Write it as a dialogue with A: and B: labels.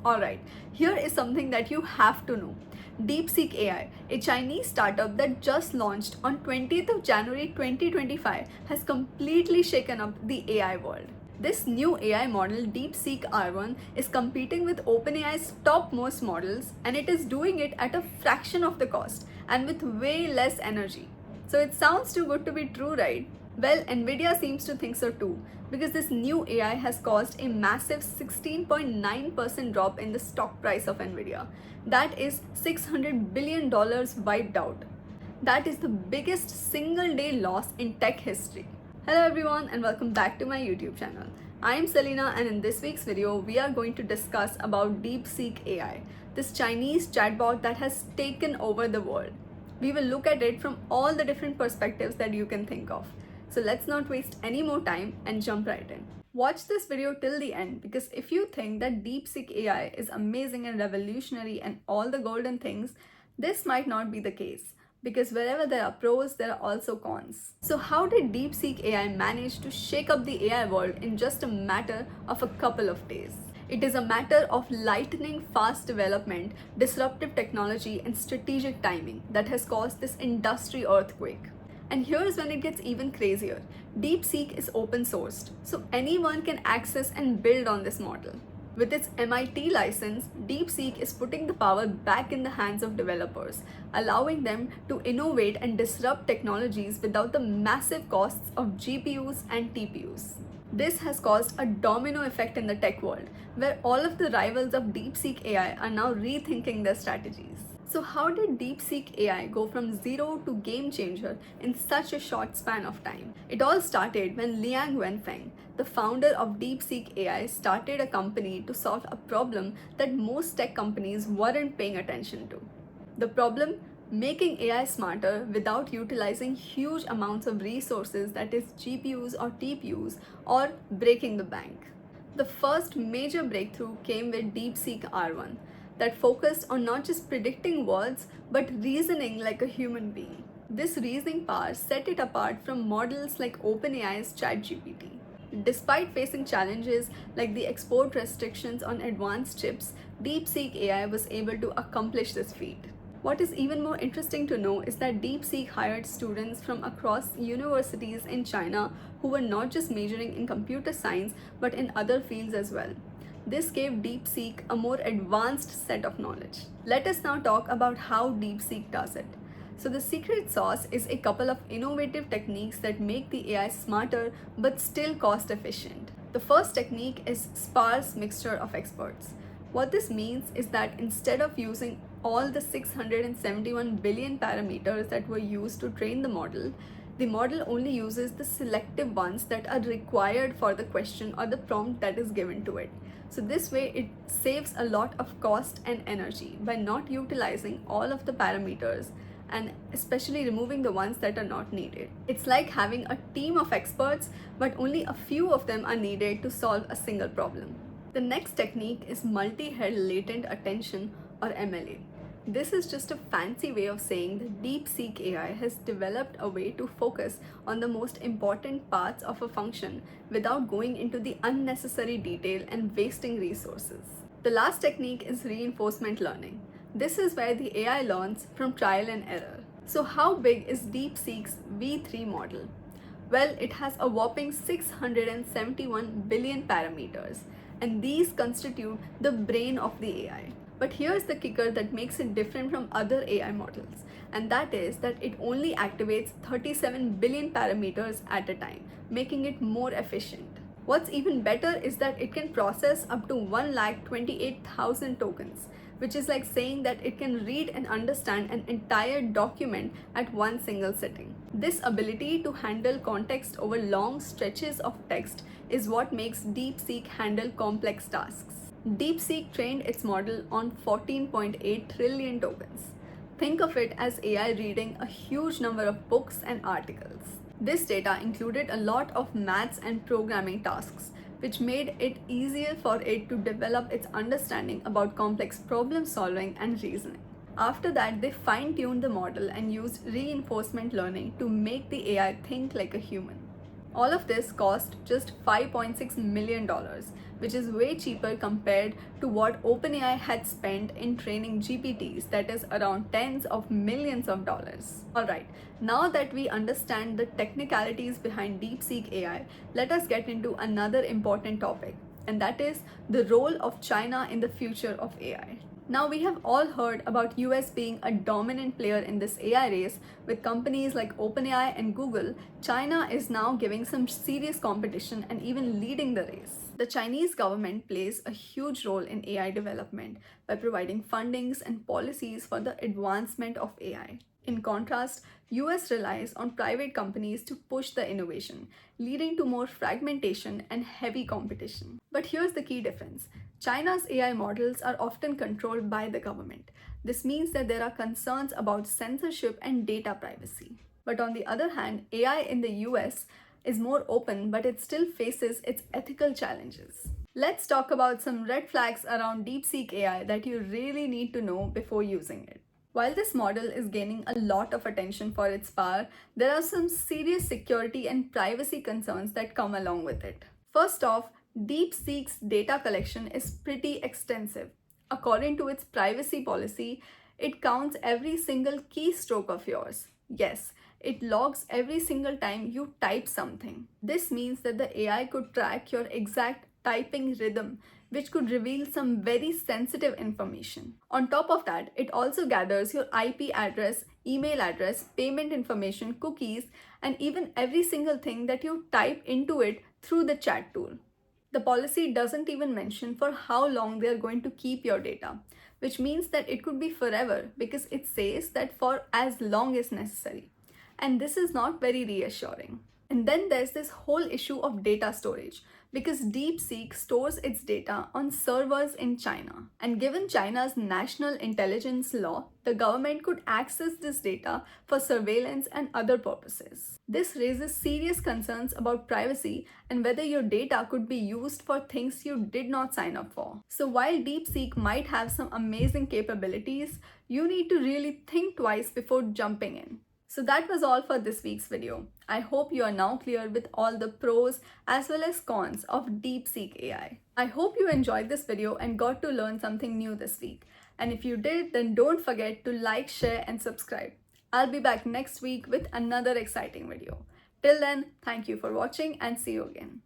A: Alright, here is something that you have to know. DeepSeek AI, a Chinese startup that just launched on 20th of January 2025, has completely shaken up the AI world. This new AI model, DeepSeek R1, is competing with OpenAI's topmost models, and it is doing it at a fraction of the cost and with way less energy. So it sounds too good to be true, right? Well, Nvidia seems to think so too, because this new AI has caused a massive 16.9% drop in the stock price of Nvidia. That is $600 billion wiped out. That is the biggest single day loss in tech history. Hello everyone and welcome back to my YouTube channel. I am Selena, and in this week's video we are going to discuss about DeepSeek AI, this Chinese chatbot that has taken over the world. We will look at it from all the different perspectives that you can think of. So let's not waste any more time and jump right in. Watch this video till the end, because if you think that DeepSeek AI is amazing and revolutionary and all the golden things, this might not be the case, because wherever there are pros, there are also cons. So how did DeepSeek AI manage to shake up the AI world in just a matter of a couple of days? It is a matter of lightning fast development, disruptive technology, and strategic timing that has caused this industry earthquake. And here's when it gets even crazier. DeepSeek is open sourced, so anyone can access and build on this model. With its MIT license, DeepSeek is putting the power back in the hands of developers, allowing them to innovate and disrupt technologies without the massive costs of GPUs and TPUs. This has caused a domino effect in the tech world, where all of the rivals of DeepSeek AI are now rethinking their strategies. So how did DeepSeek AI go from zero to game changer in such a short span of time? It all started when Liang Wenfeng, the founder of DeepSeek AI, started a company to solve a problem that most tech companies weren't paying attention to. The problem? Making AI smarter without utilizing huge amounts of resources, that is GPUs or TPUs, or breaking the bank. The first major breakthrough came with DeepSeek R1, that focused on not just predicting words but reasoning like a human being. This reasoning power set it apart from models like OpenAI's ChatGPT. Despite facing challenges like the export restrictions on advanced chips, DeepSeek AI was able to accomplish this feat. What is even more interesting to know is that DeepSeek hired students from across universities in China who were not just majoring in computer science but in other fields as well. This gave DeepSeek a more advanced set of knowledge. Let us now talk about how DeepSeek does it. So the secret sauce is a couple of innovative techniques that make the AI smarter but still cost efficient. The first technique is sparse mixture of experts. What this means is that instead of using all the 671 billion parameters that were used to train the model only uses the selective ones that are required for the question or the prompt that is given to it. So this way it saves a lot of cost and energy by not utilizing all of the parameters, and especially removing the ones that are not needed. It's like having a team of experts, but only a few of them are needed to solve a single problem. The next technique is multi-head latent attention, or MLA. This is just a fancy way of saying that DeepSeek AI has developed a way to focus on the most important parts of a function without going into the unnecessary detail and wasting resources. The last technique is reinforcement learning. This is where the AI learns from trial and error. So how big is DeepSeek's V3 model? Well, it has a whopping 671 billion parameters, and these constitute the brain of the AI. But here's the kicker that makes it different from other AI models, and that is that it only activates 37 billion parameters at a time, making it more efficient. What's even better is that it can process up to 128,000 tokens, which is like saying that it can read and understand an entire document at one single sitting. This ability to handle context over long stretches of text is what makes DeepSeek handle complex tasks. DeepSeek trained its model on 14.8 trillion tokens. Think of it as AI reading a huge number of books and articles. This data included a lot of maths and programming tasks, which made it easier for it to develop its understanding about complex problem solving and reasoning. After that, they fine-tuned the model and used reinforcement learning to make the AI think like a human. All of this cost just $5.6 million, which is way cheaper compared to what OpenAI had spent in training GPTs, that is around tens of millions of dollars. Alright, now that we understand the technicalities behind DeepSeek AI, let us get into another important topic, and that is the role of China in the future of AI. Now, we have all heard about US being a dominant player in this AI race with companies like OpenAI and Google. China is now giving some serious competition and even leading the race. The Chinese government plays a huge role in AI development by providing fundings and policies for the advancement of AI. In contrast, US relies on private companies to push the innovation, leading to more fragmentation and heavy competition. But here's the key difference. China's AI models are often controlled by the government. This means that there are concerns about censorship and data privacy. But on the other hand, AI in the US is more open, but it still faces its ethical challenges. Let's talk about some red flags around DeepSeek AI that you really need to know before using it. While this model is gaining a lot of attention for its power, there are some serious security and privacy concerns that come along with it. First off, DeepSeek's data collection is pretty extensive. According to its privacy policy, it counts every single keystroke of yours. Yes, it logs every single time you type something. This means that the AI could track your exact typing rhythm, which could reveal some very sensitive information. On top of that, it also gathers your IP address, email address, payment information, cookies, and even every single thing that you type into it through the chat tool. The policy doesn't even mention for how long they are going to keep your data, which means that it could be forever because it says that for as long as necessary. And this is not very reassuring. And then there's this whole issue of data storage, because DeepSeek stores its data on servers in China. And given China's national intelligence law, the government could access this data for surveillance and other purposes. This raises serious concerns about privacy and whether your data could be used for things you did not sign up for. So while DeepSeek might have some amazing capabilities, you need to really think twice before jumping in. So that was all for this week's video. I hope you are now clear with all the pros as well as cons of DeepSeek AI. I hope you enjoyed this video and got to learn something new this week. And if you did, then don't forget to like, share, and subscribe. I'll be back next week with another exciting video. Till then, thank you for watching and see you again.